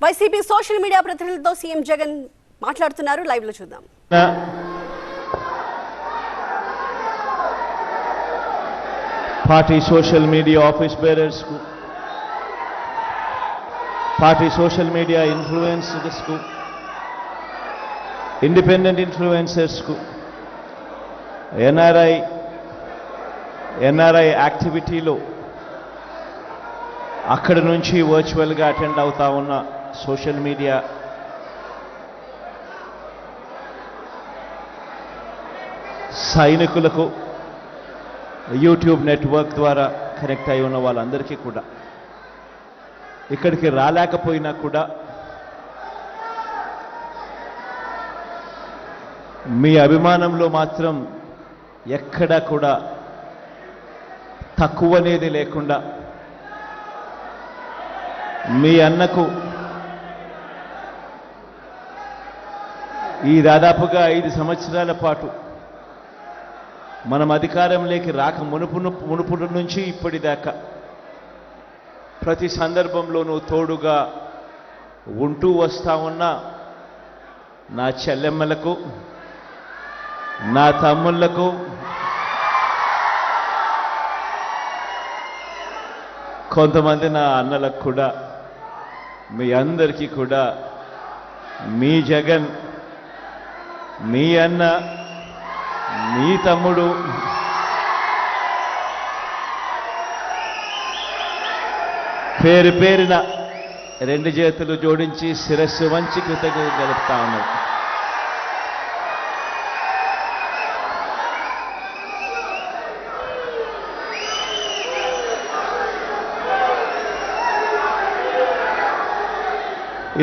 YCP social media ప్రతినిధులతో CM Jagan మాట్లాడుతున్నారు. Live లో చూద్దాం. Party social media office bearers కు, పార్టీ సోషల్ మీడియా ఇన్ఫ్లుయెన్సర్స్ కు, ఇండిపెండెంట్ ఇన్ఫ్లుయెన్సర్స్ కు, ఎన్ఆర్ఐ యాక్టివిటీలో అక్కడి నుంచి వర్చువల్గా అటెండ్ అవుతా ఉన్న సోషల్ మీడియా సైనికులకు, యూట్యూబ్ నెట్వర్క్ ద్వారా కనెక్ట్ అయి ఉన్న వాళ్ళందరికీ కూడా, ఇక్కడికి రాలేకపోయినా కూడా మీ అభిమానంలో మాత్రం ఎక్కడా కూడా తక్కువనేది లేకుండా మీ అన్నకు ఈ దాదాపుగా 5 సంవత్సరాల పాటు మనం అధికారంలోకి రాక మునుపుడు నుంచి ఇప్పటిదాకా ప్రతి సందర్భంలోనూ తోడుగా ఉంటూ వస్తా ఉన్న నా చెల్లెమ్మలకు, నా తమ్ముళ్లకు, కొంతమంది నా అన్నలకు కూడా, మీ అందరికీ కూడా మీ జగన్, మీ అన్న, మీ తమ్ముడు పేరు పేరున 2 చేతులు జోడించి శిరస్సు వంచి కృతజ్ఞతలు తెలుపుతా ఉన్నారు.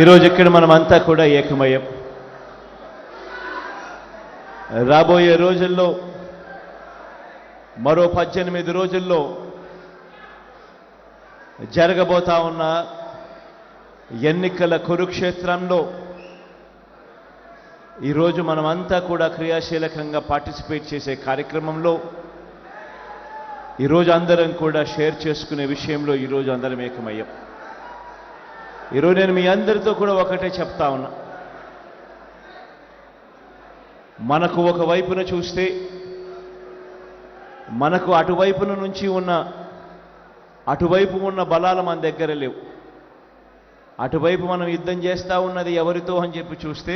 ఈరోజు ఇక్కడ మనమంతా కూడా ఏకమయ్యాం. రాబోయే రోజుల్లో, మరో 18 రోజుల్లో జరగబోతా ఉన్న ఎన్నికల కురుక్షేత్రంలో ఈరోజు మనమంతా కూడా క్రియాశీలకంగా పార్టిసిపేట్ చేసే కార్యక్రమంలో ఈరోజు అందరం కూడా షేర్ చేసుకునే విషయంలో ఈరోజు అందరం ఏకమయ్యాం. ఈరోజు నేను మీ అందరితో కూడా ఒకటే చెప్తా ఉన్నా. మనకు ఒక వైపున చూస్తే మనకు అటువైపు ఉన్న బలాలు మన దగ్గర లేవు. అటువైపు మనం యుద్ధం చేస్తూ ఉన్నది ఎవరితో అని చెప్పి చూస్తే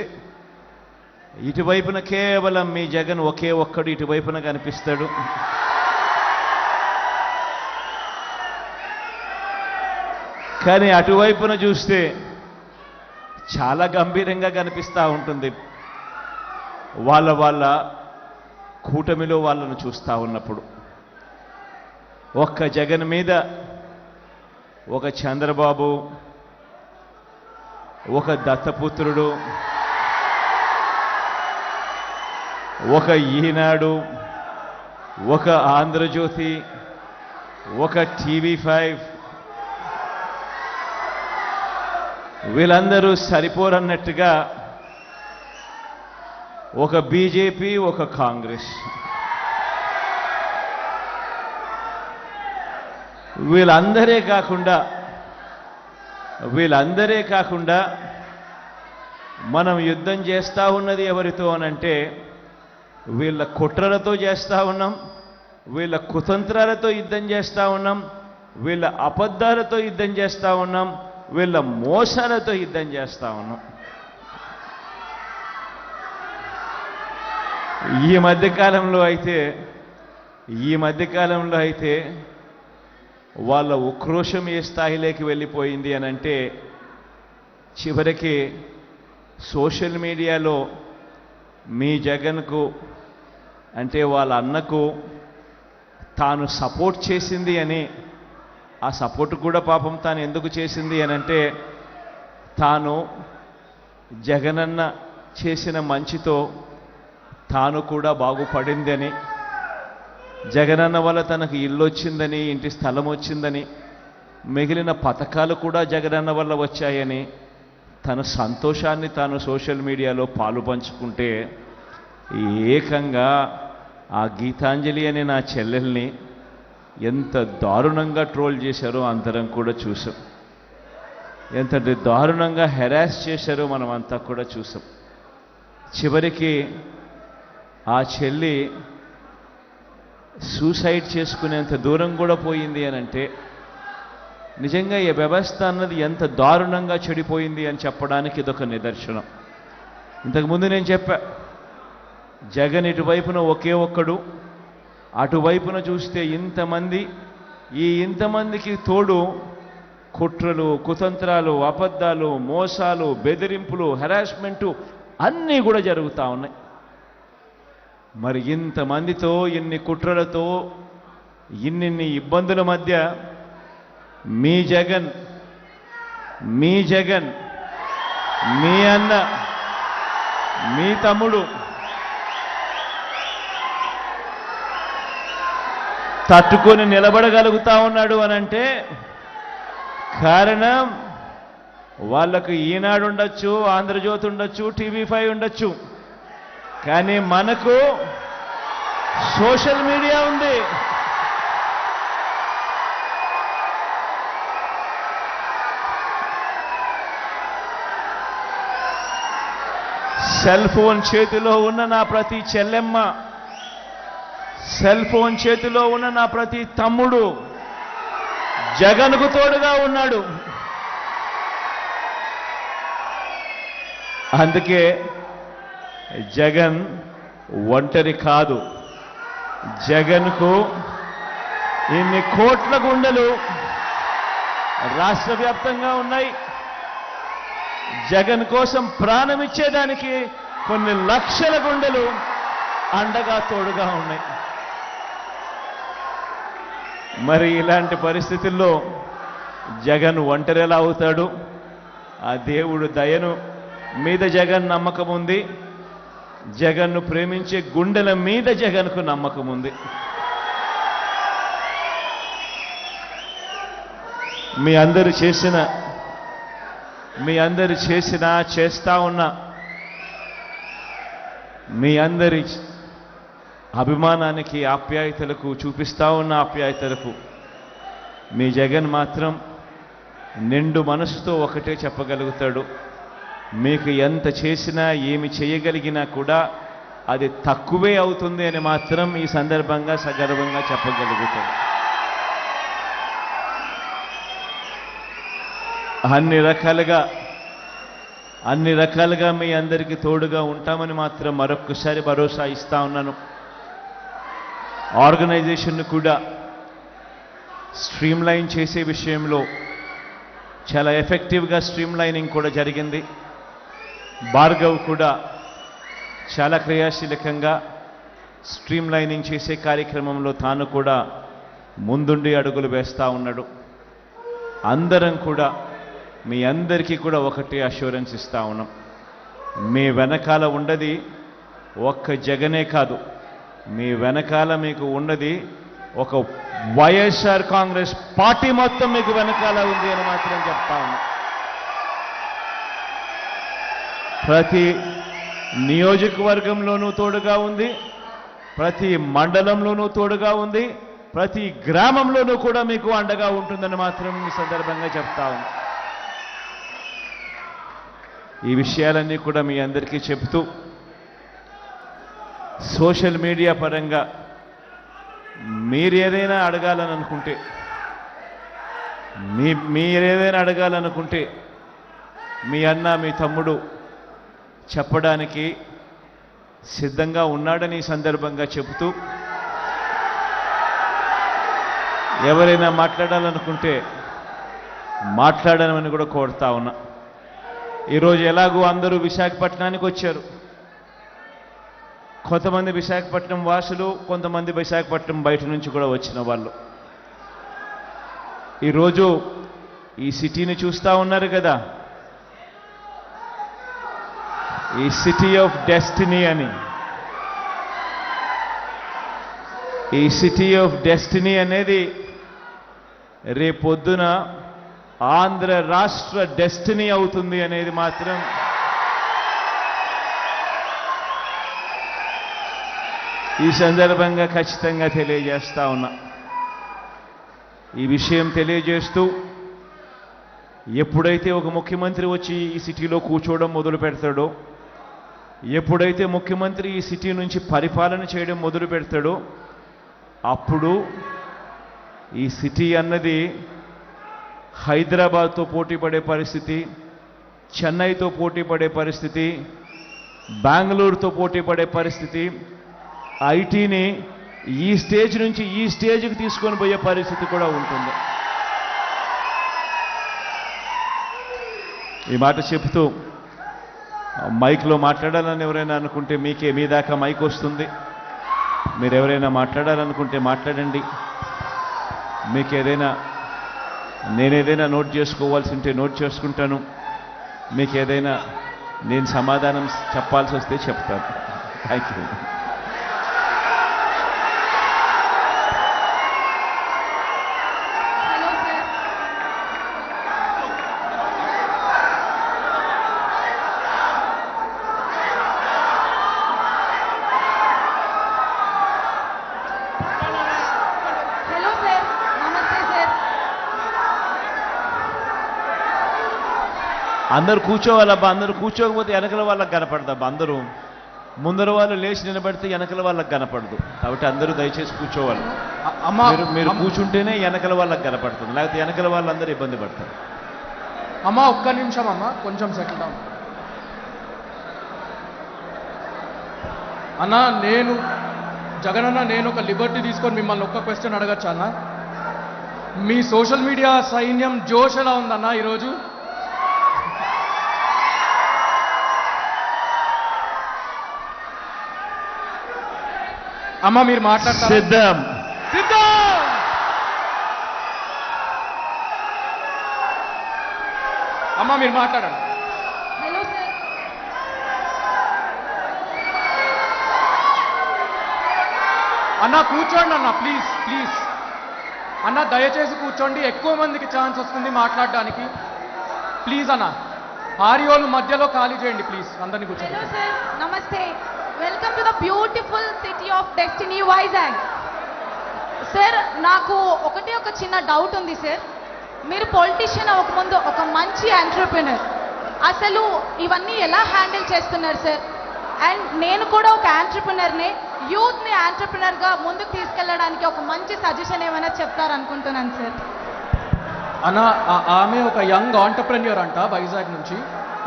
ఇటువైపున కేవలం మీ జగన్ ఒకే ఒక్కడు ఇటువైపున కనిపిస్తాడు. కానీ అటువైపున చూస్తే చాలా గంభీరంగా కనిపిస్తూ ఉంటుంది. వాళ్ళ కూటమిలో వాళ్ళను చూస్తూ ఉన్నప్పుడు ఒక్క జగన్ మీద ఒక చంద్రబాబు, ఒక దత్తపుత్రుడు, ఒక ఈనాడు, ఒక ఆంధ్రజ్యోతి, ఒక TV5 వీళ్ళందరూ సరిపోరన్నట్టుగా ఒక బీజేపీ, ఒక కాంగ్రెస్, వీళ్ళందరే కాకుండా మనం యుద్ధం చేస్తూ ఉన్నది ఎవరితో అనంటే వీళ్ళ కుట్రలతో చేస్తూ ఉన్నాం, వీళ్ళ కుతంత్రాలతో యుద్ధం చేస్తూ ఉన్నాం, వీళ్ళ అబద్ధాలతో యుద్ధం చేస్తూ ఉన్నాం, వీళ్ళ మోసాలతో యుద్ధం చేస్తూ ఉన్నాం. ఈ మధ్యకాలంలో అయితే వాళ్ళ ఉక్రోషం ఏ స్థాయిలోకి వెళ్ళిపోయింది అనంటే చివరికి సోషల్ మీడియాలో మీ జగన్కు అంటే వాళ్ళ అన్నకు తాను సపోర్ట్ చేసింది అని, ఆ సపోర్ట్ కూడా పాపం తాను ఎందుకు చేసింది అనంటే తాను జగనన్న చేసిన మంచితో తాను కూడా బాగుపడిందని, జగనన్న వల్ల తనకు ఇల్లు వచ్చిందని, ఇంటి స్థలం వచ్చిందని, మిగిలిన పథకాలు కూడా జగనన్న వల్ల వచ్చాయని తన సంతోషాన్ని తాను సోషల్ మీడియాలో పాలు పంచుకుంటే ఏకంగా ఆ గీతాంజలి అనే నా చెల్లెల్ని ఎంత దారుణంగా ట్రోల్ చేశారో అందరం కూడా చూసాం. ఎంత దారుణంగా హెరాస్ చేశారో మనం అంతా కూడా చూసాం. చివరికి ఆ చెల్లి సూసైడ్ చేసుకునేంత దూరం కూడా పోయింది అని అంటే నిజంగా ఈ వ్యవస్థ అన్నది ఎంత దారుణంగా చెడిపోయింది అని చెప్పడానికి ఇదొక నిదర్శనం. ఇంతకుముందు నేను చెప్పా, జగన్ ఇటువైపున ఒకే ఒక్కడు, అటువైపున చూస్తే ఇంతమంది, ఈ ఇంతమందికి తోడు కుట్రలు, కుతంత్రాలు, అబద్ధాలు, మోసాలు, బెదిరింపులు, హెరాస్మెంటు అన్నీ కూడా జరుగుతూ ఉన్నాయి. మరి ఇంతమందితో, ఇన్ని కుట్రలతో, ఇన్నిన్ని ఇబ్బందుల మధ్య మీ జగన్, మీ అన్న, మీ తమ్ముడు తట్టుకొని నిలబడగలుగుతా ఉన్నాడు అనంటే కారణం వాళ్ళకు ఈనాడు ఉండొచ్చు, ఆంధ్రజ్యోతి ఉండొచ్చు, టీవీ5 ఉండొచ్చు, కానీ మనకు సోషల్ మీడియా ఉంది. సెల్ ఫోన్ చేతిలో ఉన్న నా ప్రతి చెల్లెమ్మ, సెల్ ఫోన్ చేతిలో ఉన్న నా ప్రతి తమ్ముడు జగన్కు తోడుగా ఉన్నాడు. అందుకే జగన్ ఒంటరి కాదు. జగన్కు ఇన్ని కోట్ల గుండెలు రాష్ట్ర వ్యాప్తంగా ఉన్నాయి. జగన్ కోసం ప్రాణమిచ్చేదానికి కొన్ని లక్షల గుండెలు అండగా తోడుగా ఉన్నాయి. మరి ఇలాంటి పరిస్థితుల్లో జగన్ ఒంటరి ఎలా అవుతాడు? ఆ దేవుడు దయను మీద జగన్ నమ్మకం ఉంది. జగన్ను ప్రేమించే గుండెల మీద జగన్కు నమ్మకం ఉంది. మీ అందరు చేసిన చేస్తా ఉన్న మీ అందరి అభిమానానికి, ఆప్యాయతలకు, చూపిస్తా ఉన్న ఆప్యాయతలకు మీ జగన్ మాత్రం నిండు మనసుతో ఒకటే చెప్పగలుగుతాడు, మీకు ఎంత చేసినా ఏమి చేయగలిగినా కూడా అది తక్కువే అవుతుంది అని మాత్రం ఈ సందర్భంగా సగర్వంగా చెప్పగలుగుతాడు. అన్ని రకాలుగా మీ అందరికీ తోడుగా ఉంటామని మాత్రం మరొక్కసారి భరోసా ఇస్తా ఉన్నాను. ఆర్గనైజేషన్ను కూడా స్ట్రీమ్లైన్ చేసే విషయంలో చాలా ఎఫెక్టివ్గా స్ట్రీమ్లైనింగ్ కూడా జరిగింది. భార్గవ్ కూడా చాలా క్రియాశీలకంగా స్ట్రీమ్లైనింగ్ చేసే కార్యక్రమంలో తాను కూడా ముందుండి అడుగులు వేస్తూ ఉన్నాడు. అందరం కూడా మీ అందరికీ కూడా ఒకటే అష్యూరెన్స్ ఇస్తా ఉన్నాం, మీ వెనకాల ఉండది ఒక్క జగనే కాదు, మీ వెనకాల మీకు ఉన్నది ఒక వైఎస్ఆర్ కాంగ్రెస్ పార్టీ మొత్తం మీకు వెనకాల ఉంది అని మాత్రం చెప్తా ఉన్నాం. ప్రతి నియోజకవర్గంలోనూ తోడుగా ఉంది, ప్రతి మండలంలోనూ తోడుగా ఉంది, ప్రతి గ్రామంలోనూ కూడా మీకు అండగా ఉంటుందని మాత్రం ఈ సందర్భంగా చెప్తా ఉంది. ఈ విషయాలన్నీ కూడా మీ అందరికీ చెప్తూ సోషల్ మీడియా పరంగా మీరేదైనా అడగాలనుకుంటే మీ అన్న, మీ తమ్ముడు చెప్పడానికి సిద్ధంగా ఉన్నాడని ఈ సందర్భంగా చెబుతూ ఎవరైనా మాట్లాడాలనుకుంటే మాట్లాడమని కూడా కోరుతా ఉన్నా. ఈరోజు ఎలాగూ అందరూ విశాఖపట్నానికి వచ్చారు. కొంతమంది విశాఖపట్నం వాసులు, కొంతమంది విశాఖపట్నం బయట నుంచి కూడా వచ్చిన వాళ్ళు ఈరోజు ఈ సిటీని చూస్తూ ఉన్నారు కదా, ఈ సిటీ ఆఫ్ డెస్టినీ అని. ఈ సిటీ ఆఫ్ డెస్టినీ అనేది రేపొద్దున ఆంధ్ర రాష్ట్ర డెస్టినీ అవుతుంది అనేది మాత్రం ఈ సందర్భంగా ఖచ్చితంగా తెలియజేస్తా ఉన్నా. ఈ విషయం తెలియజేస్తూ ఎప్పుడైతే ఒక ముఖ్యమంత్రి వచ్చి ఈ సిటీలో కూర్చోవడం మొదలు పెడతాడో, ఎప్పుడైతే ముఖ్యమంత్రి ఈ సిటీ నుంచి పరిపాలన చేయడం మొదలు పెడతాడో, అప్పుడు ఈ సిటీ అన్నది హైదరాబాద్తో పోటీ పడే పరిస్థితి, చెన్నైతో పోటీ పడే పరిస్థితి, బెంగళూరుతో పోటీ పడే పరిస్థితి, ఐటీని ఈ స్టేజ్ నుంచి ఈ స్టేజ్కి తీసుకొని పోయే పరిస్థితి కూడా ఉంటుంది. ఈ మాట చెప్తూ మైక్లో మాట్లాడాలని ఎవరైనా అనుకుంటే మీ దాకా మైక్ వస్తుంది. మీరు ఎవరైనా మాట్లాడాలనుకుంటే మాట్లాడండి. మీకు ఏదైనా నేనేదైనా నోట్ చేసుకోవాల్సి ఉంటే నోట్ చేసుకుంటాను. మీకు ఏదైనా నేను సమాధానం చెప్పాల్సి వస్తే చెప్తాను. Thank you. అందరూ కూర్చోవాలబ్బా. అందరూ కూర్చోకపోతే వెనకల వాళ్ళకి కనపడదబ్బా. అందరూ ముందర వాళ్ళు లేచి నిలబడితే వెనకల వాళ్ళకి కనపడదు. కాబట్టి అందరూ దయచేసి కూర్చోవాలి. మీరు కూర్చుంటేనే వెనకల వాళ్ళకి కనపడుతుంది, లేకపోతే వెనకల వాళ్ళందరూ ఇబ్బంది పడతారు. అమ్మా ఒక్క నిమిషం అమ్మా, కొంచెం సెటిల్ డౌన్. అన్న నేను ఒక లిబర్టీ తీసుకొని మిమ్మల్ని ఒక్క క్వశ్చన్ అడగచ్చా అన్న? మీ సోషల్ మీడియా సైన్యం జోష్ ఎలా ఉందన్న ఈరోజు? అమ్మ మీరు మాట్లాడతారు. సిద్ధం. అమ్మ మీరు మాట్లాడండి. Hello sir. అన్న కూర్చోండి అన్న, ప్లీజ్ ప్లీజ్ అన్న, దయచేసి కూర్చోండి. ఎక్కువ మందికి ఛాన్స్ వస్తుంది మాట్లాడడానికి. ప్లీజ్ అన్న, ఆరియోలు మధ్యలో ఖాళీ చేయండి ప్లీజ్. అందరినీ కూర్చోండి. హలో సార్, నమస్తే. Welcome to the beautiful city of destiny Vizag. Sir నాకు ఒక చిన్న డౌట్ ఉంది సార్. మీరు పొలిటీషియన్ అవ్వకముందు ఒక మంచి ఎంటర్‌ప్రెన్యూర్, అసలు ఇవన్నీ ఎలా హ్యాండిల్ చేస్తున్నారు సార్? అండ్ నేను కూడా ఒక ఎంటర్‌ప్రెన్యూర్ని, యూత్ని ఎంటర్‌ప్రెన్యూర్గా ముందుకు తీసుకెళ్ళడానికి ఒక మంచి సజెషన్ ఏమైనా చెప్తారనుకుంటున్నాను సార్. అన్న ఆమె ఒక యంగ్ ఆంటర్‌ప్రెన్యూర్ అంట వైజాగ్ నుంచి.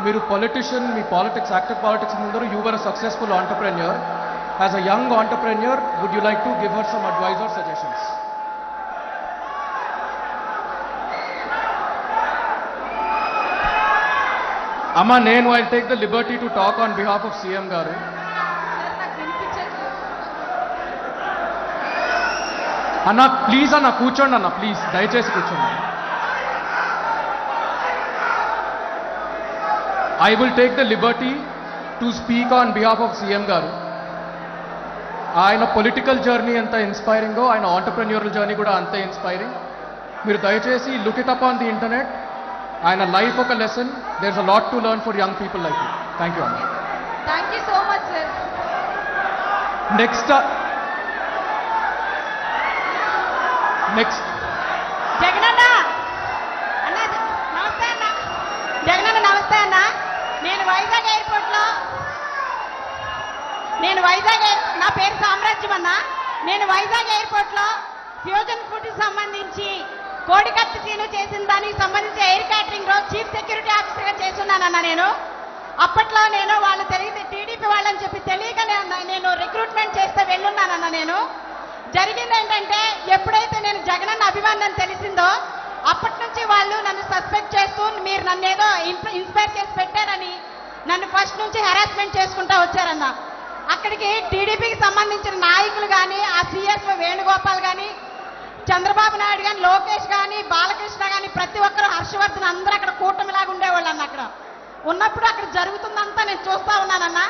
మీరు పొలిటీషియన్, మీ పాలిటిక్స్, యాక్టివ్ పాలిటిక్స్ ముందర you were a successful entrepreneur. As a young entrepreneur would you like to give her some advice or suggestions? అమ్మ నేను I take the liberty to talk on behalf of CM గారు. అన్న please అన్న కూర్చోండి అన్న, please దయచేసి కూర్చోండి. I will take the liberty to speak on behalf of CM గారు. ఆయన పొలిటికల్ జర్నీ ఎంత ఇన్స్పైరింగో ఆయన ఆంటర్‌ప్రెన్యూరల్ జర్నీ కూడా అంతే ఇన్స్పైరింగ్. మీరు దయచేసి look it up on the internet. ఆయన లైఫ్ ఒక lesson. There is a lot to learn for young people like you. Thank you అన్న. Thank you so much sir. Next జగనన్న అన్న నమస్తే అన్న. జగనన్న నమస్తే అన్న. నేను వైజాగ్ నా పేరు సామ్రాజ్యం అన్న. నేను వైజాగ్ ఎయిర్పోర్ట్లో ఫ్యూజన్ ఫుడ్ సంబంధించి కోడికత్తి సీను చేసిన దానికి సంబంధించి ఎయిర్ క్యాటరింగ్ లో చీఫ్ సెక్యూరిటీ ఆఫీసర్గా చేస్తున్నానన్న. నేను అప్పట్లో వాళ్ళు టీడీపీ వాళ్ళని చెప్పి తెలియక నేను రిక్రూట్మెంట్ చేస్తే వెళ్ళున్నానన్న. నేను జరిగింది ఏంటంటే, ఎప్పుడైతే నేను జగనన్న అభిమానం తెలిసిందో అప్పటి నుంచి వాళ్ళు నన్ను సస్పెక్ట్ చేస్తూ మీరు నన్ను ఏదో ఇన్స్పైర్ చేసి పెట్టారని నన్ను ఫస్ట్ నుంచి హెరాస్మెంట్ చేసుకుంటూ వచ్చారన్న. అక్కడికి టీడీపీకి సంబంధించిన నాయకులు కానీ, ఆ సిఎస్ వేణుగోపాల్ కానీ, చంద్రబాబు నాయుడు కానీ, లోకేష్ కానీ, బాలకృష్ణ కానీ ప్రతి ఒక్కరు, హర్షవర్ధన్ అందరూ అక్కడ కూటమిలాగా ఉండేవాళ్ళు అన్న. అక్కడ ఉన్నప్పుడు అక్కడ జరుగుతుందంతా నేను చూస్తూ ఉన్నానన్న.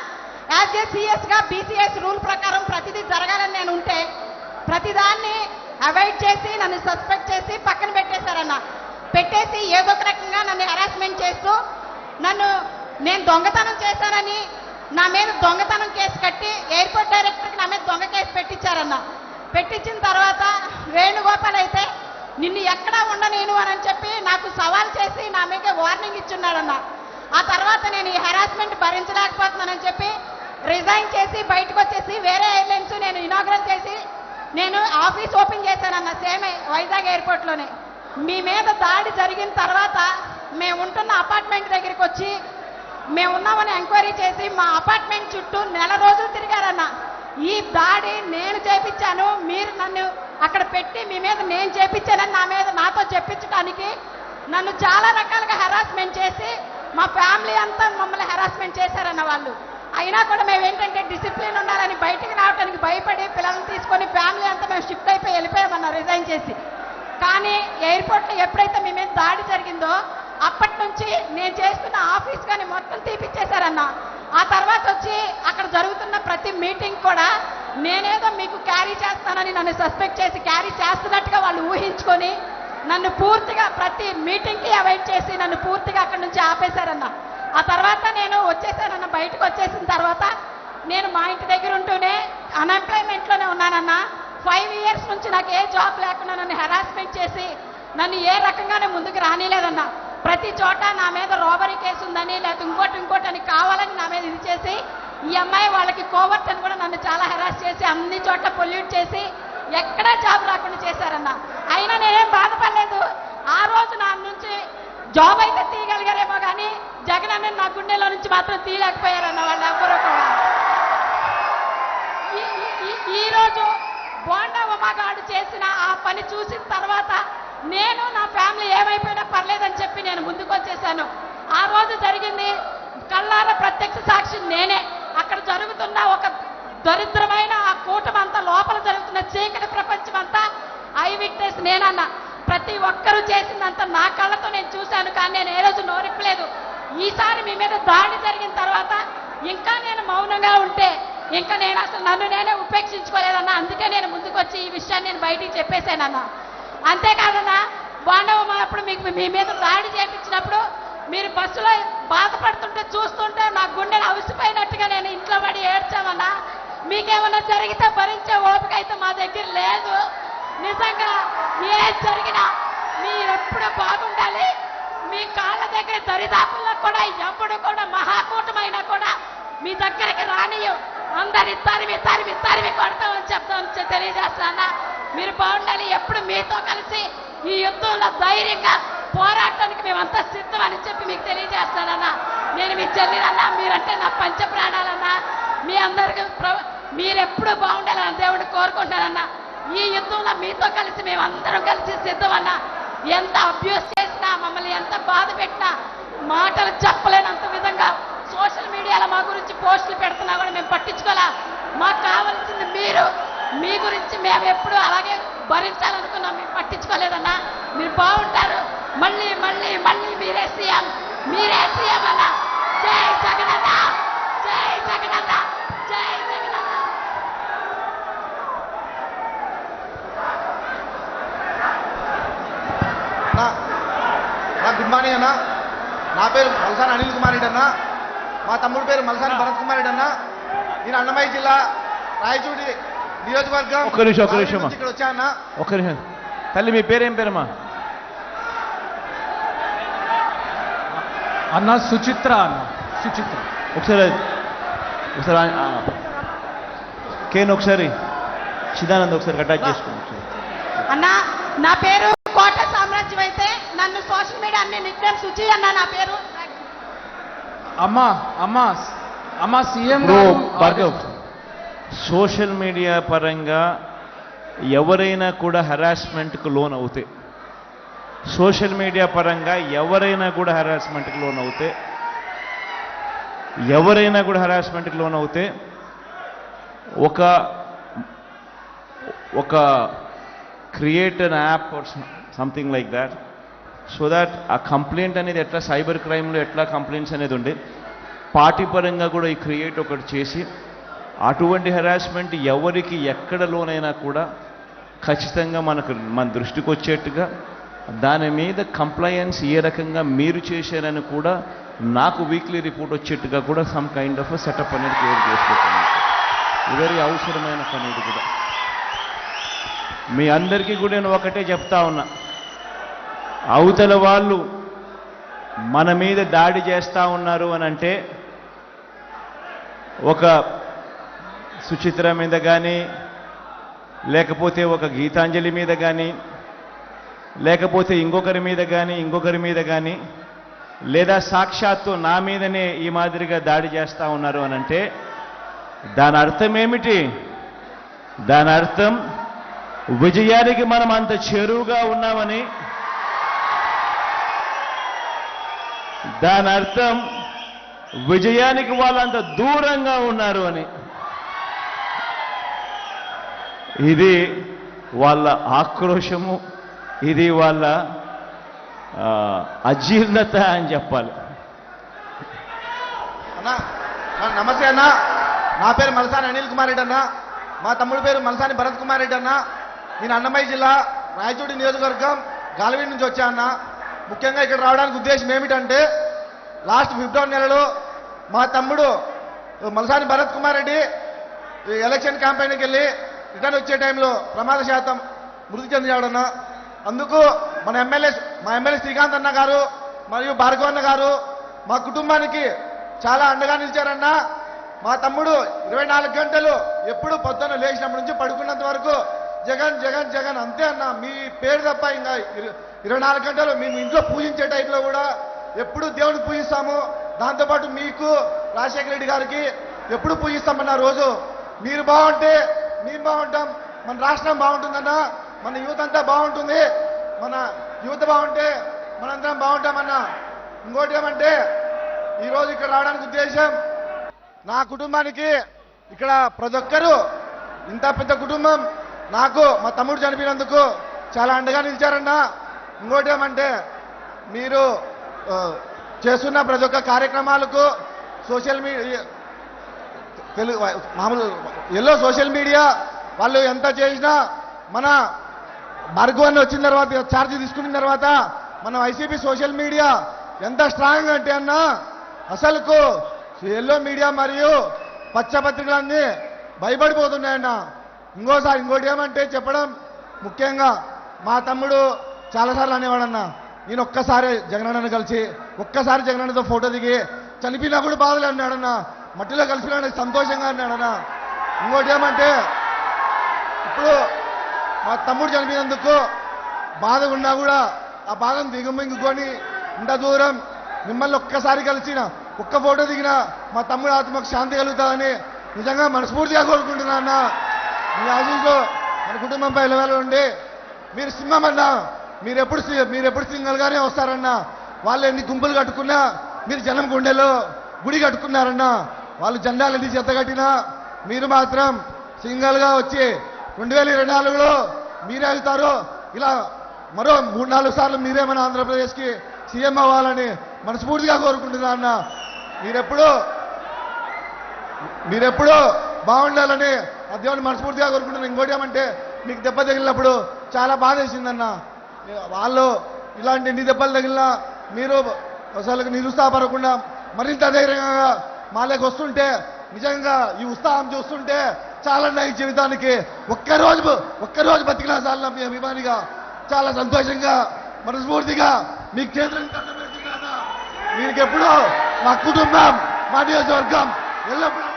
యాజ్ ఏ సిఎస్గా బీసీఎస్ రూల్ ప్రకారం ప్రతిదీ జరగాలని నేను ఉంటే ప్రతిదాన్ని అవాయిడ్ చేసి నన్ను సస్పెక్ట్ చేసి పక్కన పెట్టేశారన్న. పెట్టేసి ఏదో ఒక రకంగా నన్ను హెరాస్మెంట్ చేస్తూ నేను దొంగతనం చేశానని నా మీద దొంగతనం కేసు కట్టి ఎయిర్పోర్ట్ డైరెక్టర్కి నా మీద దొంగ కేసు పెట్టించారన్న. పెట్టించిన తర్వాత వేణుగోపాల్ అయితే నిన్ను ఎక్కడా ఉండనేను అని చెప్పి నాకు సవాల్ చేసి నా మీద వార్నింగ్ ఇచ్చున్నాడన్న. ఆ తర్వాత నేను ఈ హెరాస్మెంట్ భరించలేకపోతున్నానని చెప్పి రిజైన్ చేసి బయటకు వచ్చేసి వేరే ఎయిర్లైన్స్ నేను ఇనాగ్రల్ చేసి నేను ఆఫీస్ ఓపెన్ చేశానన్న సేమ్ వైజాగ్ ఎయిర్పోర్ట్లోనే. మీ మీద దాడి జరిగిన తర్వాత మేము ఉంటున్న అపార్ట్మెంట్ దగ్గరికి వచ్చి మేము ఉన్నామని ఎంక్వైరీ చేసి మా అపార్ట్మెంట్ చుట్టూ నెల రోజులు తిరిగారన్న. ఈ దాడి నేను చేపించాను, మీరు నన్ను అక్కడ పెట్టి మీ మీద నేను చేపించానని నాతో చెప్పించడానికి నన్ను చాలా రకాలుగా హెరాస్మెంట్ చేసి మా ఫ్యామిలీ అంతా మమ్మల్ని హెరాస్మెంట్ చేశారన్న వాళ్ళు. అయినా కూడా మేము ఏంటంటే డిసిప్లిన్ ఉండాలని బయటికి రావడానికి భయపడి పిల్లల్ని తీసుకొని ఫ్యామిలీ అంతా మేము షిఫ్ట్ అయిపోయి వెళ్ళిపోయామన్న రిజైన్ చేసి. కానీ ఎయిర్పోర్ట్లో ఎప్పుడైతే మీ మీద దాడి జరిగిందో అప్పటి నుంచి నేను చేస్తున్న ఆఫీస్ కానీ మొత్తం తీపిచ్చేశారన్న. ఆ తర్వాత వచ్చి అక్కడ జరుగుతున్న ప్రతి మీటింగ్ కూడా నేనేదో మీకు క్యారీ చేస్తానని నన్ను సస్పెక్ట్ చేసి క్యారీ చేస్తున్నట్టుగా వాళ్ళు ఊహించుకొని నన్ను పూర్తిగా ప్రతి మీటింగ్కి అవాయిడ్ చేసి నన్ను పూర్తిగా అక్కడి నుంచి ఆపేశారన్న. ఆ తర్వాత నేను వచ్చేసానన్న. బయటకు వచ్చేసిన తర్వాత నేను మా ఇంటి దగ్గర ఉంటూనే అన్ఎంప్లాయ్మెంట్లోనే ఉన్నానన్న. 5 years నుంచి నాకు ఏ జాబ్ లేకుండా నన్ను హెరాస్మెంట్ చేసి నన్ను ఏ రకంగానే ముందుకు రానిలేదన్న. ప్రతి చోట నా మీద రోబరీ కేసు ఉందని లేకపోతే ఇంకోటి అని కావాలని నా మీద ఇది చేసి ఈ అమ్మాయి వాళ్ళకి కోవర్ట్ అని కూడా నన్ను చాలా హెరాస్ చేసి అన్ని చోట్ల పొల్యూట్ చేసి ఎక్కడా జాబ్ రాకుండా చేశారన్న. అయినా నేనేం బాధపడలేదు. ఆ రోజు నా నుంచి జాబ్ అయితే తీయగలిగారేమో కానీ జగన్ అన్న నా గుండెలో నుంచి మాత్రం తీయలేకపోయారన్న వాళ్ళు ఎవ్వరూ కూడా. ఈ రోజు బోండా ఉమాగాడు చేసిన ఆ పని చూసిన తర్వాత నేను నా ఫ్యామిలీ ఏమైపోయినా పర్లేదని చెప్పి నేను ముందుకు వచ్చేసాను. ఆ రోజు జరిగింది కళ్ళారా ప్రత్యక్ష సాక్షి నేనే. అక్కడ జరుగుతున్న ఒక దరిద్రమైన ఆ కూటమి అంతా లోపల జరుగుతున్న చీకటి ప్రపంచం అంతా ఐ విట్నెస్ నేనన్న. ప్రతి ఒక్కరూ చేసిందంతా నా కళ్ళతో నేను చూశాను. కానీ నేను ఏ రోజు నోరిప్పలేదు. ఈసారి మీ మీద దాడి జరిగిన తర్వాత ఇంకా నేను మౌనంగా ఉంటే ఇంకా నేను అసలు నన్ను నేనే ఉపేక్షించుకోలేదన్నా. అందుకే నేను ముందుకు వచ్చి ఈ విషయాన్ని నేను బయటికి చెప్పేశానన్నా. అంతేకాదన్నా, బాండవ అప్పుడు మీకు మీ మీద దాడి చేయించినప్పుడు మీరు బస్సులో బాధపడుతుంటే చూస్తుంటే నా గుండెలు అవిసిపోయినట్టుగా నేను ఇంట్లో పడి ఏడ్చామన్నా. మీకేమన్నా జరిగితే భరించే ఓపిక అయితే మా దగ్గర లేదు. నిజంగా ఏది జరిగినా మీరెప్పుడు బాగుండాలి. మీ కాళ్ళ దగ్గర దరిదాపుల్లో కూడా ఎప్పుడు కూడా మహాకూటమైనా కూడా మీ దగ్గరికి రానియు. అందరి తరిమి కొడతామని చెప్తామని తెలియజేస్తానా. మీరు బాగుండాలి. ఎప్పుడు మీతో కలిసి ఈ యుద్ధంలో ధైర్యంగా పోరాటానికి మేమంతా సిద్ధమని చెప్పి మీకు తెలియజేస్తానన్నా. నేను మీ చెల్లినన్నా, మీరంటే నా పంచ ప్రాణాలన్నా. మీ అందరికీ మీరెప్పుడు బాగుండాలని దేవుడిని కోరుకుంటానన్నా. ఈ యుద్ధంలో మీతో కలిసి మేమందరం కలిసి సిద్ధమన్నా. ఎంత అబ్యూస్ చేసినా మమ్మల్ని ఎంత బాధ పెట్టినా మాటలు చెప్పలేనంత విధంగా సోషల్ మీడియాలో మా గురించి పోస్టులు పెడుతున్నా కూడా మేము పట్టించుకోలే. మాకు కావాల్సింది మీరు. మీ గురించి మేము ఎప్పుడు అలాగే భరించాలనుకున్నాం. మేము పట్టించుకోలేదన్నా. మీరు బాగుంటారు. మళ్ళీ మళ్ళీ మళ్ళీ మీరే సీఎం అన్నా. జై జగనన్న, జై జగనన్న, జై జగనన్న. గుడ్ మార్నింగ్ అన్న. నా పేరు మల్సాని అనిల్ కుమార్ రెడ్డి అన్న. మా తమ్ముడు పేరు మల్సాని భరత్ కుమార్ రెడ్డి అన్న. నేను అన్నమయ్య జిల్లా రాయచూడి నియోజకవర్గం ఒక్క నిమిషం ఇక్కడ వచ్చా అన్న. ఒక్క నిమిషం తల్లి, మీ పేరేం పేరమ్మా? అన్న సుచిత్ర అన్న. సుచిత్ర ఒకసారి కేన్ ఒకసారి చిదానంద్ ఒకసారి అటాచ్ చేసుకోండి. అన్నా, నా పేరు కోట సామ్రాజ్యం అయితే నన్ను సోషల్ మీడియా అన్ని నిక్నేమ్ సుచి అన్న నా పేరు. అమ్మా సీఎం భార్గవ్, సోషల్ మీడియా పరంగా ఎవరైనా కూడా హెరాస్మెంట్కు లోన్ అవుతే, సోషల్ మీడియా పరంగా ఎవరైనా కూడా హెరాస్మెంట్కి లోన్ అవుతే ఒక create an app or something like that, so that ఆ కంప్లైంట్ అనేది ఎట్లా సైబర్ క్రైమ్లో ఎట్లా కంప్లైంట్స్ అనేది ఉండే, పార్టీ పరంగా కూడా ఈ క్రియేట్ ఒకటి చేసి అటువంటి హెరాస్మెంట్ ఎవరికి ఎక్కడ లోనైనా కూడా ఖచ్చితంగా మన దృష్టికి వచ్చేట్టుగా దాని మీద కంప్లయన్స్ ఏ రకంగా మీరు చేశారని కూడా నాకు వీక్లీ రిపోర్ట్ వచ్చేట్టుగా కూడా సమ్ కైండ్ ఆఫ్ సెటప్ అనేది క్రియేట్ చేసుకుంటాను. వెరీ అవసరమైన పని ఇది కూడా. మీ అందరికీ కూడా నేను ఒకటే చెప్తా ఉన్నా, అవతల వాళ్ళు మన మీద దాడి చేస్తూ ఉన్నారు అని అంటే ఒక సుచిత్ర మీద కానీ, లేకపోతే ఒక గీతాంజలి మీద కానీ, లేకపోతే ఇంకొకరి మీద కానీ, లేదా సాక్షాత్తు నా మీదనే ఈ మాదిరిగా దాడి చేస్తూ ఉన్నారు అని అంటే దాని అర్థం ఏమిటి? దాని అర్థం విజయానికి మనం అంత చేరువుగా ఉన్నామని, దాని అర్థం విజయానికి వాళ్ళంత దూరంగా ఉన్నారు అని. ఇది వాళ్ళ ఆక్రోశము, ఇది వాళ్ళ అజీర్ణత అని చెప్పాలి. అన్న నమస్తే అన్న, నా పేరు మలసాని అనిల్ కుమార్ రెడ్డి అన్న, మా తమ్ముడి పేరు మలసాని భరత్ కుమార్ రెడ్డి అన్న. నేను అన్నమయ్య జిల్లా రాయచూడి నియోజకవర్గం గాలివీడి నుంచి వచ్చా అన్న. ముఖ్యంగా ఇక్కడ రావడానికి ఉద్దేశం ఏమిటంటే, లాస్ట్ ఫిబ్రవరి నెలలో మా తమ్ముడు మలసాని భరత్ కుమార్ రెడ్డి ఎలక్షన్ క్యాంపెయిన్కి వెళ్ళి రిటర్న్ వచ్చే టైంలో ప్రమాదశాతం మృతి చెందాడన్న. అందుకు మా ఎమ్మెల్యే శ్రీకాంత్ అన్న గారు మరియు భార్గవ్ అన్న గారు మా కుటుంబానికి చాలా అండగా నిలిచారన్న. మా తమ్ముడు 24 గంటలు ఎప్పుడు పొద్దున్న లేచినప్పటి నుంచి పడుకున్నంత వరకు జగన్ జగన్ జగన్ అంతే అన్న. మీ పేరు తప్ప ఇంకా 24 గంటలు మేము ఇంట్లో పూజించే టైంలో కూడా ఎప్పుడు దేవుడిని పూజిస్తాము. దాంతోపాటు మీకు రాజశేఖర రెడ్డి గారికి ఎప్పుడు పూజిస్తామన్న. రోజు మీరు బాగుంటే మేము బాగుంటాం, మన రాష్ట్రం బాగుంటుందన్న, మన యూత్ అంతా బాగుంటుంది, మన యూత్ బాగుంటే మనందరం బాగుంటామన్న. ఇంకోటి ఏమంటే, ఈరోజు ఇక్కడ రావడానికి ఉద్దేశం, నా కుటుంబానికి ఇక్కడ ప్రతి ఒక్కరూ ఇంత పెద్ద కుటుంబం నాకు మా తమ్ముడు చనిపోయినందుకు చాలా అండగా నిలిచారన్న. ఇంకోటి ఏమంటే, మీరు చేస్తున్న ప్రతి ఒక్క కార్యక్రమాలకు సోషల్ మీడియా మామూలు సోషల్ మీడియా వాళ్ళు ఎంత చేసినా, మన భార్గవాన్ని వచ్చిన తర్వాత ఛార్జ్ తీసుకున్న తర్వాత మన వైసీపీ సోషల్ మీడియా ఎంత స్ట్రాంగ్ అంటే అన్న, అసలుకు ఎల్లో మీడియా మరియు పచ్చపత్రికలన్నీ భయపడిపోతున్నాయన్న. ఇంకోటి ఏమంటే చెప్పడం, ముఖ్యంగా మా తమ్ముడు చాలాసార్లు అనేవాడన్న, నేను ఒక్కసారి జగనన్నను కలిసి ఒక్కసారి జగనన్నతో ఫోటో దిగి చనిపోయినా కూడా బాధలు అన్నాడన్న, మట్టిలో కలిసినా సంతోషంగా అన్నాడన్న. ఇంకోటి ఏమంటే, ఇప్పుడు మా తమ్ముడు చనిపోయినందుకు బాధ ఉన్నా కూడా ఆ బాధను దిగమింగుకొని ఇంత దూరం మిమ్మల్ని ఒక్కసారి కలిసిన ఒక్క ఫోటో దిగిన మా తమ్ముడు ఆత్మకు శాంతి కలుగుతుందని నిజంగా మనస్ఫూర్తిగా కోరుకుంటున్నా అన్న. మీ ఆశీస్సులో మన కుటుంబంపై ఎలవేళ ఉండి, మీరు సింహం అన్నా, మీరెప్పుడు సింగల్గానే వస్తారన్న. వాళ్ళు ఎన్ని గుంపులు కట్టుకున్నా మీరు జనం గుండెలో గుడి కట్టుకున్నారన్న. వాళ్ళు జెండాలు ఎన్ని చెత్త కట్టినా మీరు మాత్రం సింగల్గా వచ్చి 2024లో మీరే వెళ్తారు. ఇలా మరో 3-4 సార్లు మీరే మన ఆంధ్రప్రదేశ్కి సీఎం అవ్వాలని మనస్ఫూర్తిగా కోరుకుంటున్నా అన్న. మీరెప్పుడు బాగుండాలని ఆ దేవుని మనస్ఫూర్తిగా కోరుకుంటున్నాను. ఇంకోటి ఏమంటే, మీకు దెబ్బ తగిలినప్పుడు చాలా బాధ వేసిందన్న. వాళ్ళు ఇలాంటి ఎన్ని దెబ్బలు తగిలినా మీరు అసలు నిరుత్సాహపడకుండా మరింత ధైర్యంగా మాలోకి వస్తుంటే, నిజంగా ఈ ఉత్సాహం చూస్తుంటే చాలా ఈ జీవితానికి ఒక్కరోజు బతికినా చాలా మీ అభిమానిగా చాలా సంతోషంగా మనస్ఫూర్తిగా మీకు చేతులను దండం పెడుతున్నాను. మీకు ఎప్పుడూ మా కుటుంబం, మా నియోజకవర్గం ఎల్లప్పుడూ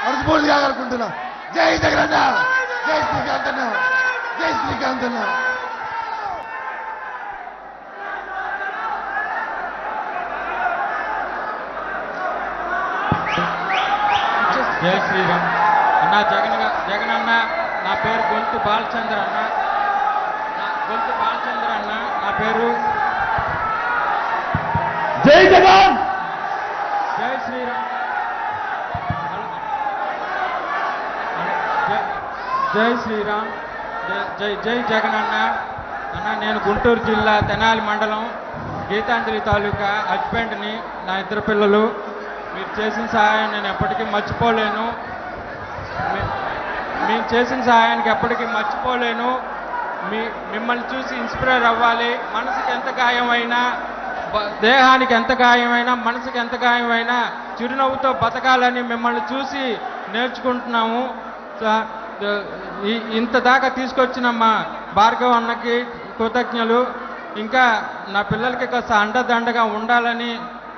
మనస్ఫూర్తిగా కోరుకుంటున్నా. జై జగనన్న, జై శ్రీకాంత్ అన్న, జై శ్రీకాంత్ అన్న. జై శ్రీరామ్ అన్న. జగనన్న, నా పేరు గొంతు బాలచంద్ర అన్న. నా పేరు జై జగన్, జై శ్రీరామ్, జై శ్రీరామ్, జై జగనన్న. అన్న, నేను గుంటూరు జిల్లా తెనాలి మండలం గీతాంజలి తాలూకా హస్బెండ్ని. నా 2 పిల్లలు. మీరు చేసిన సహాయం నేను ఎప్పటికీ మర్చిపోలేను. మీరు చేసిన సహాయానికి ఎప్పటికీ మర్చిపోలేను. మిమ్మల్ని చూసి ఇన్స్పైర్ అవ్వాలి. మనసుకి ఎంత గాయమైనా, దేహానికి ఎంత గాయమైనా, మనసుకి ఎంత గాయమైనా చిరునవ్వుతో బతకాలని మిమ్మల్ని చూసి నేర్చుకుంటున్నాము. ఇంత దాకా తీసుకొచ్చిన మా భార్గవ్ అన్నకి కృతజ్ఞలు. ఇంకా నా పిల్లలకి కాస్త అండదండగా ఉండాలని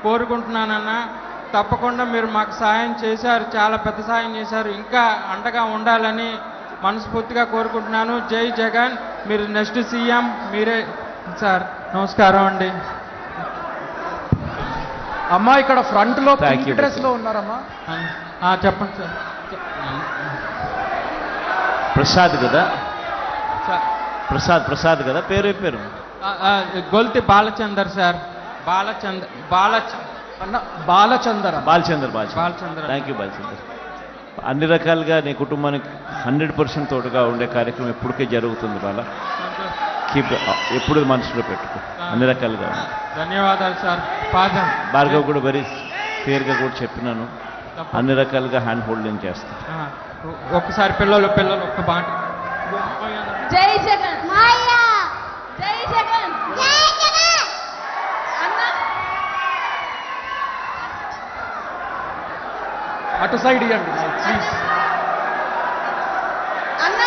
కోరుకుంటున్నానన్నా. తప్పకుండా మీరు మాకు సాయం చేశారు, చాలా పెద్ద సాయం చేశారు. ఇంకా అండగా ఉండాలని మనస్ఫూర్తిగా కోరుకుంటున్నాను. జై జగన్. మీరు నెక్స్ట్ సీఎం మీరే సార్. నమస్కారం అండి. అమ్మా ఇక్కడ ఫ్రంట్ లో Thank you, పింక్ డ్రెస్ లో ఉన్నారమ్మా. చెప్పండి సార్. ప్రసాద్ కదా, సార్ ప్రసాద్ కదా, పేరు గొల్తి బాలచందర్ సార్. అన్న బాలచందర్ బాలచందర్. బాలచందర్. Thank you Balachandar. అన్ని రకాలుగా నీ కుటుంబానికి 100% తోడుగా ఉండే కార్యక్రమం ఎప్పటికే జరుగుతుంది బాల. కీప్ ఎప్పుడు మనసులో పెట్టుకో, అన్ని రకాలుగా. ధన్యవాదాలు సార్. పాదం భార్గవ్ కూడా వెరీ క్లియర్గా కూడా చెప్పినాను, అన్ని రకాలుగా హ్యాండ్ హోల్డింగ్ చేస్తాను. ఒక్కసారి పిల్లలు ఒక్క మాట. జై జగన్. జై జగన్. అన్న అటు సైడ్ ఇవ్వండి ప్లీజ్. అన్న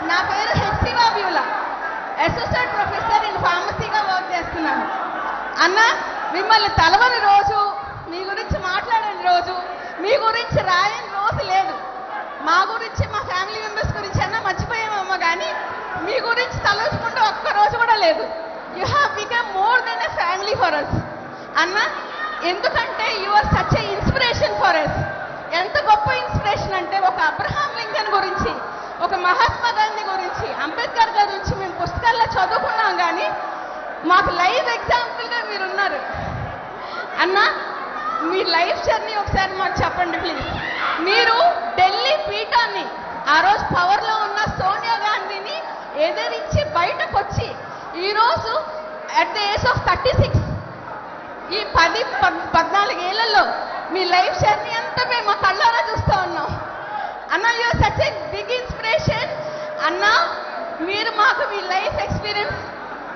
నా పేరు Hepsiba Beulah, assistant professor in ఫార్మసీగా వర్క్ చేస్తున్నాను. అన్న మిమ్మల్ని తలవని రోజు, మీ గురించి మాట్లాడని రోజు, మీ గురించి రాయని రోజు లేదు. మా గురించి, మా ఫ్యామిలీ మెంబర్స్ గురించి అన్న మర్చిపోయామమ్మ, కానీ మీ గురించి తలుచుకుంటూ ఒక్క రోజు కూడా లేదు. You have become more than a family for us అన్న. ఎందుకంటే you are such a inspiration for us. ఎంత గొప్ప ఇన్స్పిరేషన్ అంటే, ఒక అబ్రహాం లింకన్ గురించి, ఒక మహాత్మా గాంధీ గురించి, అంబేద్కర్ గారి గురించి మేము పుస్తకాల్లో చదువుకున్నాం, కానీ మాకు లైవ్ ఎగ్జాంపుల్గా మీరు ఉన్నారు అన్న. మీ లైఫ్ జర్నీ ఒకసారి మాకు చెప్పండి ప్లీజ్. మీరు ఢిల్లీ పీఠాన్ని, ఆ రోజు పవర్లో ఉన్న సోనియా గాంధీని ఎదిరించి బయటకు వచ్చి ఈరోజు అట్ ద ఏజ్ ఆఫ్ 36, ఈ 14 ఏళ్లలో మీ లైఫ్ జర్నీ అంతా మేము మా కళ్ళారా చూస్తూ ఉన్నాం అన్న. You are such a big inspiration అన్న. మీరు మాకు మీ లైఫ్ ఎక్స్పీరియన్స్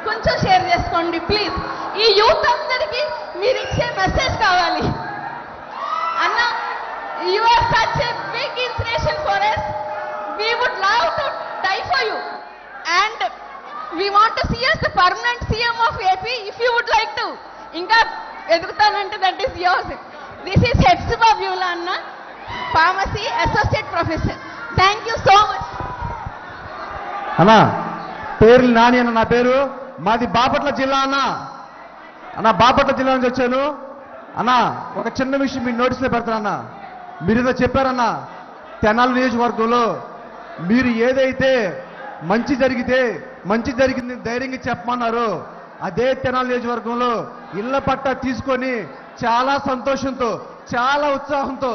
కొంచెం షేర్ చేసుకోండి ప్లీజ్. ఈ యూత్ అందరికీ మీరు ఇచ్చే మెసేజ్ కావాలి అన్న. You are such a big inspiration for us. We would love to die for you and we want to see us the permanent CM of AP if you would like to. ఇంకా ఎదుగుతానంటే that is yours. This is Hepzibah Beulah అన్న, pharmacy associate professor. Thank you so much. అన్నా పేరు నాని అన్న, నా పేరు. మాది బాపట్ల జిల్లా అన్న. బాపట్ల జిల్లా నుంచి వచ్చాను అన్న. ఒక చిన్న విషయం మీ నోటీస్లో పెడతానన్నా. మీరు ఏదో చెప్పారన్నా, తెనాలి నియోజకవర్గంలో మీరు ఏదైతే మంచి జరిగింది ధైర్యంగా చెప్పమన్నారు, అదే తెనాలి నియోజకవర్గంలో ఇళ్ల పట్టా తీసుకొని చాలా సంతోషంతో, చాలా ఉత్సాహంతో,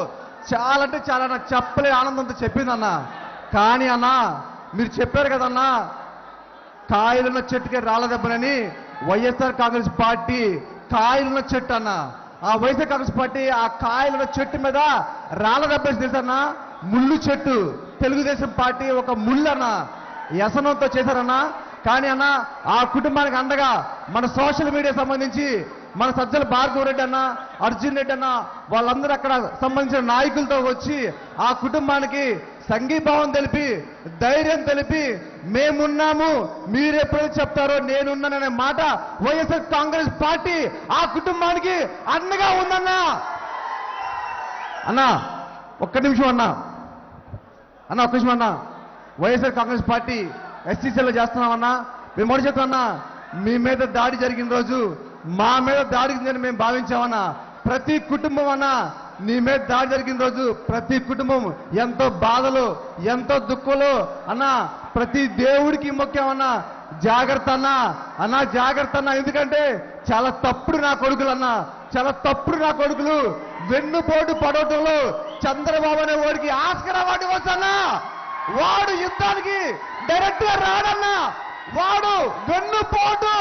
చాలా అంటే చాలా నాకు చెప్పలే ఆనందంతో చెప్పిందన్న. కానీ అన్న మీరు చెప్పారు కదన్నా, కాయలున్న చెట్టుకే రాళ్ళ దెబ్బలని. వైఎస్ఆర్ కాంగ్రెస్ పార్టీ కాయలున్న చెట్టు అన్న. ఆ వైఎస్ఆర్ కాంగ్రెస్ పార్టీ ఆ కాయలున్న చెట్టు మీద రాళ్ళ దెబ్బేసి తెలుసన్నా, ముళ్ళు చెట్టు. తెలుగుదేశం పార్టీ ఒక ముళ్ళు అన్న, వ్యసనంతో చేశారన్నా. కానీ అన్న ఆ కుటుంబానికి అండగా మన సోషల్ మీడియా సంబంధించి మన సజ్జల భార్గవ రెడ్డి అన్న, అర్జున్ రెడ్డి అన్న, వాళ్ళందరూ అక్కడ సంబంధించిన నాయకులతో వచ్చి ఆ కుటుంబానికి సంఘీభావం తెలిపి, ధైర్యం తెలిపి, మేమున్నాము, మీరు ఎప్పుడైతే చెప్తారో నేనున్నాననే మాట వైఎస్ఆర్ కాంగ్రెస్ పార్టీ ఆ కుటుంబానికి అండగా ఉందన్నా. అన్నా ఒక్క నిమిషం అన్నా, ఒక్క నిమిషం అన్నా. వైఎస్ఆర్ కాంగ్రెస్ పార్టీ ఎస్సీసీలో చేస్తున్నామన్నా. మేము మొదటి చెప్తామన్నా, మీ మీద దాడి జరిగిన రోజు మా మీద దాడి జరిగిందని మేము భావించామన్నా. ప్రతి కుటుంబం అన్నా, నీ మీద దాడి జరిగిన రోజు ప్రతి కుటుంబం ఎంతో బాధలు, ఎంతో దుఃఖంలో అన్నా. ప్రతి దేవుడికి ముఖ్యం అన్నా. జాగ్రత్త అన్నా, జాగ్రత్త అన్నా. ఎందుకంటే చాలా తప్పుడు నా కొడుకులు అన్నా, చాలా తప్పుడు నా కొడుకులు. వెన్నుపోటు పడవటంలో చంద్రబాబు అనే వాడికి ఆస్కర్ అవార్డు ఇవ్వచ్చన్నా. వాడు యుద్ధానికి డైరెక్ట్ గా రాడన్నా. వాడు వెన్నుపోటు.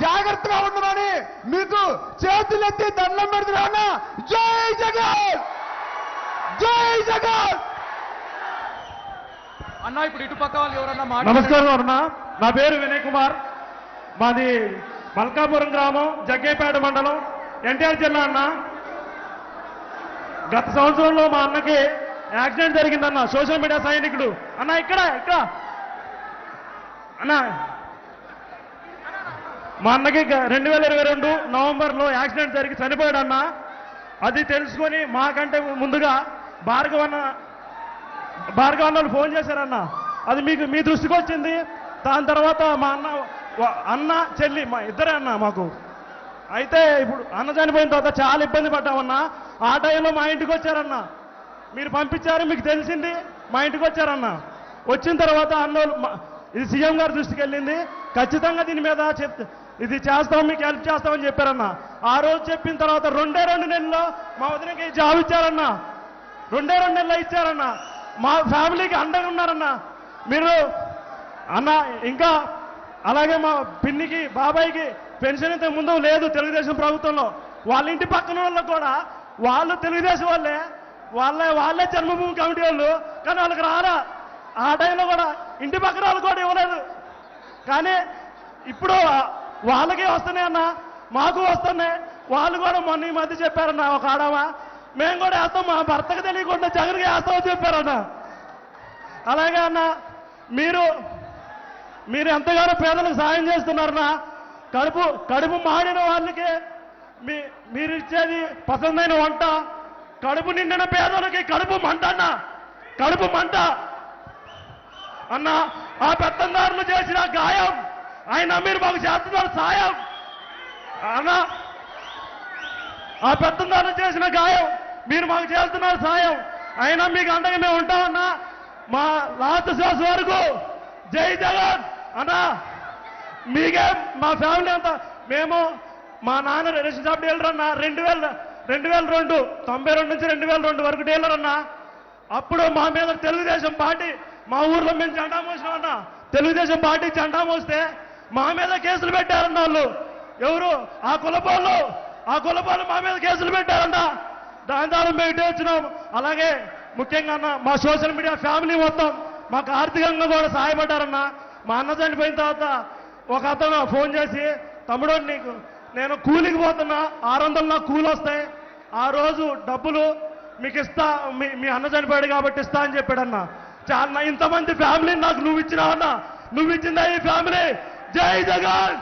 జాగ్రత్తగా ఉండమని మీకు చేతులెత్తి దండం పెడుతున్నా. జై జగన్, జై జగన్. అన్న ఇప్పుడు ఇటు పక్క వాళ్ళు ఎవరన్నా నమస్కారం అన్న. నా పేరు వినయ్ కుమార్. మాది మల్కాపురం గ్రామం, జగ్గేపేట మండలం, ఎన్టీఆర్ జిల్లా అన్న. గత సంవత్సరంలో మా అన్నకి యాక్సిడెంట్ జరిగిందన్న. సోషల్ మీడియా సైనికుడు అన్న. ఇక్కడ అన్న మా అన్నకి 2022 నవంబర్లో యాక్సిడెంట్ జరిగి చనిపోయాడన్న. అది తెలుసుకొని మాకంటే ముందుగా భార్గవ్ అన్నలు ఫోన్ చేశారన్న. అది మీ దృష్టికి వచ్చింది. దాని తర్వాత మా అన్న చెల్లి మా ఇద్దరే అన్న మాకు. అయితే ఇప్పుడు అన్న చనిపోయిన తర్వాత చాలా ఇబ్బంది పడ్డామన్నా. ఆ టైంలో మా ఇంటికి వచ్చారన్న. మీరు పంపించారు, మీకు తెలిసింది, మా ఇంటికి వచ్చారన్న. వచ్చిన తర్వాత అన్నోళ్ళు ఇది సీఎం గారి దృష్టికి వెళ్ళింది. ఖచ్చితంగా దీని మీద ఇది చేస్తాం, మీకు హెల్ప్ చేస్తామని చెప్పారన్న. ఆ రోజు చెప్పిన తర్వాత 2 నెలల్లో మా వదినకి జాబ్ ఇచ్చారన్న. 2 నెలలు ఇచ్చారన్న. మా ఫ్యామిలీకి అండగా ఉన్నారన్న మీరు అన్న. ఇంకా అలాగే మా పిన్నికి బాబాయికి పెన్షన్ ఇంత ముందు లేదు తెలుగుదేశం ప్రభుత్వంలో. వాళ్ళ ఇంటి పక్కన వాళ్ళకు కూడా వాళ్ళు తెలుగుదేశం వాళ్ళే జన్మభూమి కమిటీ వాళ్ళు, కానీ వాళ్ళకి రాలా. ఆ టైంలో కూడా ఇంటి పక్కన వాళ్ళు కూడా ఇవ్వలేదు. కానీ ఇప్పుడు వాళ్ళకే వస్తున్నాయి అన్న, మాకు వస్తున్నాయి. వాళ్ళు కూడా మొన్న ఈ మధ్య చెప్పారన్న, ఒక ఆడమా మేము కూడా వేస్తాం, మా భర్తకు తెలియకుండా జగన్కి వేస్తామని చెప్పారన్న. అలాగే అన్న మీరు ఎంతగానో పేదలకు సాయం చేస్తున్నారన్నా. కడుపు మాడిన వాళ్ళకి మీరు ఇచ్చేది పసందైన వంట. కడుపు నిండిన పేదలకి కడుపు మంట అన్న, కడుపు మంట అన్న. ఆ పెత్తందారులు చేసిన గాయం ఆయన మీరు మాకు చేస్తున్నారు సాయం అన్న. ఆ పెత్తందారులు చేసిన గాయం మీరు మాకు చేస్తున్నారు సాయం. అయినా మీకు అండగా మేము ఉంటామన్నా. మా లాస్ట్ శ్వాస వరకు జై జగన్ అన్నా. మీకే మా ఫ్యామిలీ అంతా మేము మా నాన్న రేషన్ షాప్ డీలర్ అన్న. 2002 92 నుంచి 2002 వరకు డీలర్ అన్న. అప్పుడు మా మీద తెలుగుదేశం పార్టీ మా ఊర్లో మేము జెండా మోసినాం అన్న. తెలుగుదేశం పార్టీ జెండా మోస్తే మా మీద కేసులు పెట్టారన్న వాళ్ళు. ఎవరు ఆ కులపోళ్ళు మా మీద కేసులు పెట్టారన్న. దాని ద్వారా మేము ఇటే వచ్చినాం. అలాగే ముఖ్యంగా అన్న మా సోషల్ మీడియా ఫ్యామిలీ మొత్తం మాకు ఆర్థికంగా కూడా సహాయపడ్డారన్న. మా అన్న చనిపోయిన తర్వాత ఒక అతను ఫోన్ చేసి, తమ్ముడు నేను కూలికి పోతున్నా, 600 నాకు కూలి వస్తాయి, ఆ రోజు డబ్బులు మీకు ఇస్తా, మీ అన్న చనిపోయాడు కాబట్టి ఇస్తా అని చెప్పాడన్న. చాలా ఇంతమంది ఫ్యామిలీని నాకు నువ్వు ఇచ్చినావన్నా. నువ్వు ఇచ్చిందా ఈ ఫ్యామిలీ. జై జగన్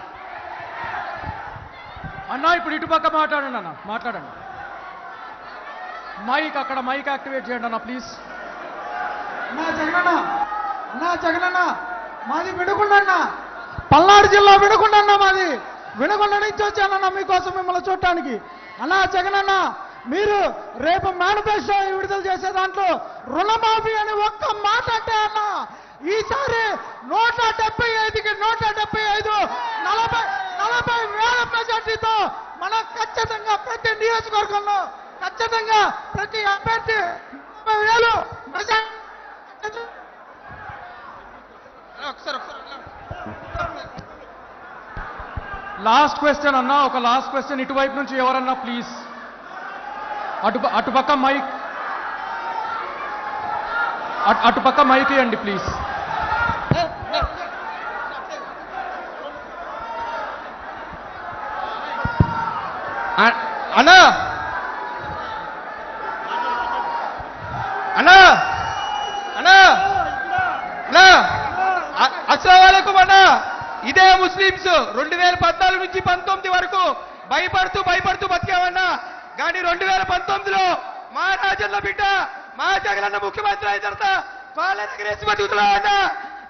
అన్న. ఇప్పుడు ఇటుపక్క మాట్లాడండి అన్న, మాట్లాడండి. అక్కడ మైక్ యాక్టివేట్ చేయండి అన్న ప్లీజ్. నా జగనన్న మాది వినుకొండ, పల్నాడు జిల్లా వినుకొండ. మాది వినుకొండ నుంచి వచ్చానన్న మీకోసం మిమ్మల్ని చూడటానికి. అన్నా జగనన్న, మీరు రేపు మేనిఫెస్టో విడుదల చేసే దాంట్లో రుణమాఫీ అని ఒక్క మాట అంటే అన్న, ఈసారి 175కి 175 40,000 మెజార్టీతో మనం ఖచ్చితంగా ప్రతి నియోజకవర్గంలో ఖచ్చితంగా ప్రతి అభ్యర్థి 30,000 మెజార్టీ. లాస్ట్ క్వశ్చన్ అన్న, ఒక లాస్ట్ క్వశ్చన్ ఇటువైపు నుంచి ఎవరన్నా ప్లీజ్. అటుపక్క మైక్ ఇవ్వండి ప్లీజ్. అన్నా అన్నా అన్నా అన్నా అస్సలాము అలైకుం అన్నా. ఇదే ముస్లిమ్స్ 2014 నుంచి 19 వరకు భయపడుతూ బతికామన్నా. కానీ 2019లో మా రాజన్న బిడ్డ మా జగనన్న ముఖ్యమంత్రి అయిన తర్వాత పాలన ఎగరేసి బతుకుతున్నామన్నా.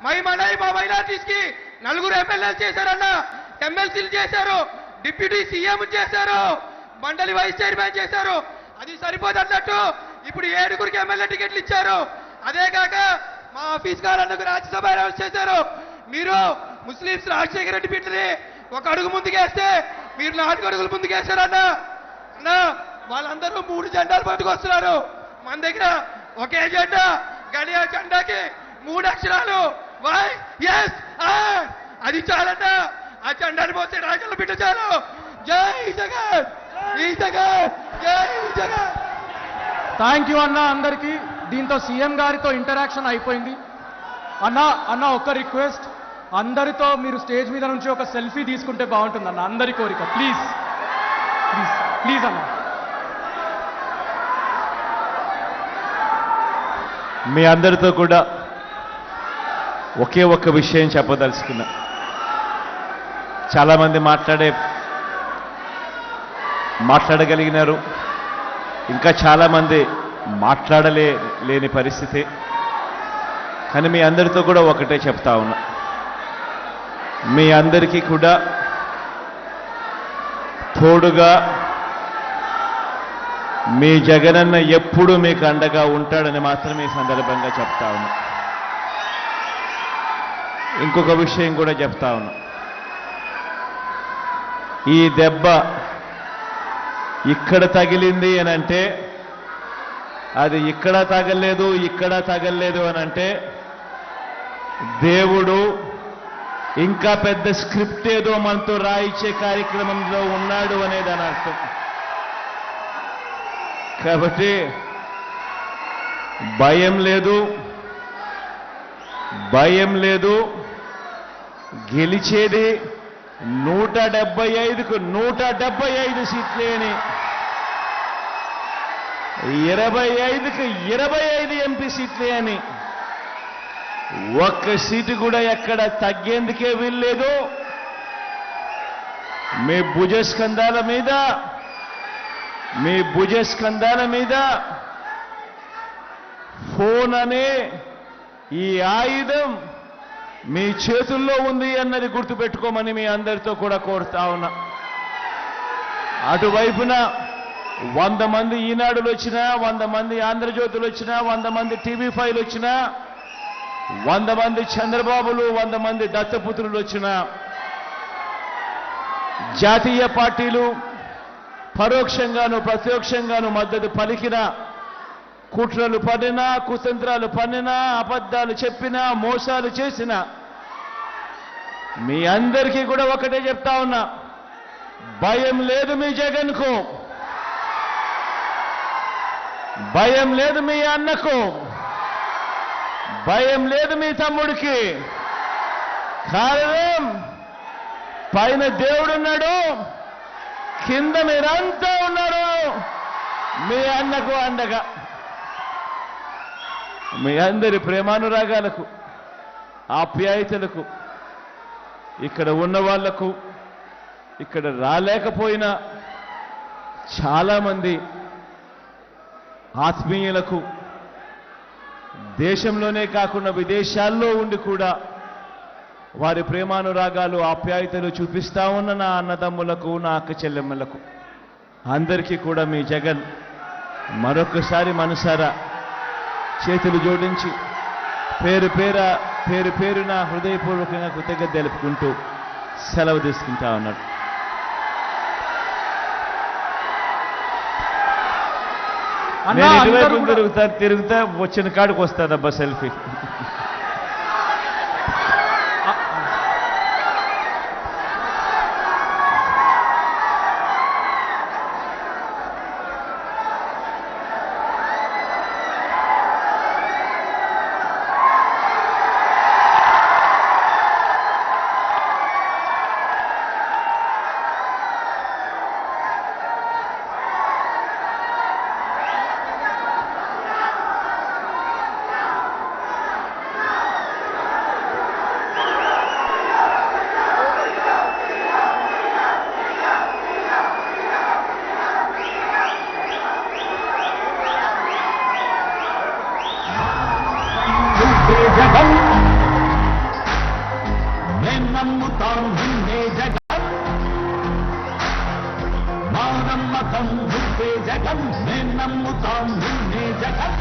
మా మైనార్టీస్ కి 4 ఎమ్మెల్యేలు చేశారన్నా, ఎమ్మెల్సీలు చేశారు, డిప్యూటీ సీఎం చేశారు, మండలి వైస్ చైర్మన్ చేశారు. అది సరిపోదన్నట్టు ఇప్పుడు 7 ఎమ్మెల్యే టికెట్లు ఇచ్చారు. అదే కాక మా ఆఫీస్ గారన్నకు రాజ్యసభ అనౌన్స్ చేశారు. మీరు ముస్లింస్ రాజశేఖర రెడ్డి బిడ్డని ఒక అడుగు ముందుకేస్తే మీరు 4 అడుగులు ముందుకేశారన్నా. అన్నా వాళ్ళందరూ 3 జెండాలు పట్టుకొస్తున్నారు. మన దగ్గర ఒకే జెండా, కానీ ఆ జెండాకి 3 అక్షరాలు YSR. అది చాలన్నా. ఆ జెండాను పోతే రాజన్న బిడ్డ చాలు. జై జగన్, జై జగన్, జై జగన్. థ్యాంక్ యూ అన్న అందరికీ. దీంతో సీఎం గారితో ఇంటరాక్షన్ అయిపోయింది. అన్న ఒక్క రిక్వెస్ట్, అందరితో మీరు స్టేజ్ మీద నుంచి ఒక సెల్ఫీ తీసుకుంటే బాగుంటుంది అన్న, అందరి కోరిక. ప్లీజ్ ప్లీజ్ ప్లీజ్ అన్న. మీ అందరితో కూడా ఒకే ఒక్క విషయం చెప్పదలుచుకున్నా. చాలామంది మాట్లాడగలిగినారు. ఇంకా చాలామంది లేని పరిస్థితి. కానీ మీ అందరితో కూడా ఒకటే చెప్తా ఉన్నా, మీ అందరికీ కూడా తోడుగా మీ జగనన్న ఎప్పుడూ మీకు అండగా ఉంటాడని మాత్రమే ఈ సందర్భంగా చెప్తా ఉన్నా. ఇంకొక విషయం కూడా చెప్తా ఉన్నా, ఈ దెబ్బ ఇక్కడ తగిలింది అని అంటే అది ఇక్కడ తగలలేదు అని అంటే దేవుడు ఇంకా పెద్ద స్క్రిప్ట్ ఏదో మనతో రాయించే కార్యక్రమంలో ఉన్నాడు అనేది అని అర్థం. కాబట్టి భయం లేదు, గెలిచేది 175కు 175 సీట్లే అని, 25కు 25 ఎంపీ సీట్లే అని, ఒక్క సీటు కూడా ఎక్కడ తగ్గేందుకే వీల్లేదు. మీ భుజస్కంధాల మీద ఫోన్ అనే ఈ ఆయుధం మీ చేతుల్లో ఉంది అన్నది గుర్తుపెట్టుకోమని మీ అందరితో కూడా కోరుతా ఉన్నా. అటువైపున 100 మంది ఈనాడులు వచ్చినా, 100 మంది ఆంధ్రజ్యోతులు వచ్చినా, 100 మంది టీవీ5లు వచ్చినా, 100 మంది చంద్రబాబులు, 100 మంది దత్తపుత్రులు వచ్చినా, జాతీయ పార్టీలు పరోక్షంగాను ప్రత్యక్షంగాను మద్దతు పలికిన, కుట్రలు పన్నినా, కుతంత్రాలు పన్నినా, అబద్ధాలు చెప్పినా, మోసాలు చేసినా, మీ అందరికీ కూడా ఒకటే చెప్తా ఉన్నా, భయం లేదు మీ జగన్కు, భయం లేదు మీ అన్నకు, భయం లేదు మీ తమ్ముడికి. కారణం పైన దేవుడున్నాడు, కింద మీరంతా ఉన్నారు మీ అన్నకు అండగా. మీ అందరి ప్రేమానురాగాలకు, ఆప్యాయతలకు, ఇక్కడ ఉన్న వాళ్లకు, ఇక్కడ రాలేకపోయినా చాలామంది ఆత్మీయులకు, దేశంలోనే కాకుండా విదేశాల్లో ఉండి కూడా వారి ప్రేమానురాగాలు, ఆప్యాయతలు చూపిస్తా ఉన్న నా అన్నదమ్ములకు, నా అక్క చెల్లెమ్మలకు అందరికీ కూడా మీ జగన్ మరొకసారి మనసారా చేతులు జోడించి పేరు పేరున హృదయపూర్వకంగా కృతజ్ఞత తెలుపుకుంటూ సెలవు తీసుకుంటా ఉన్నాడు. నేను ఇటువైపు తిరుగుతా వచ్చిన కాడికి వస్తానబ్బా సెల్ఫీ. జగన్ నేను నమ్ముతాను నిన్నే జగన్, మా నమ్మకం నువ్వే జగన్, నేను నమ్ముతాను నిన్నే జగన్.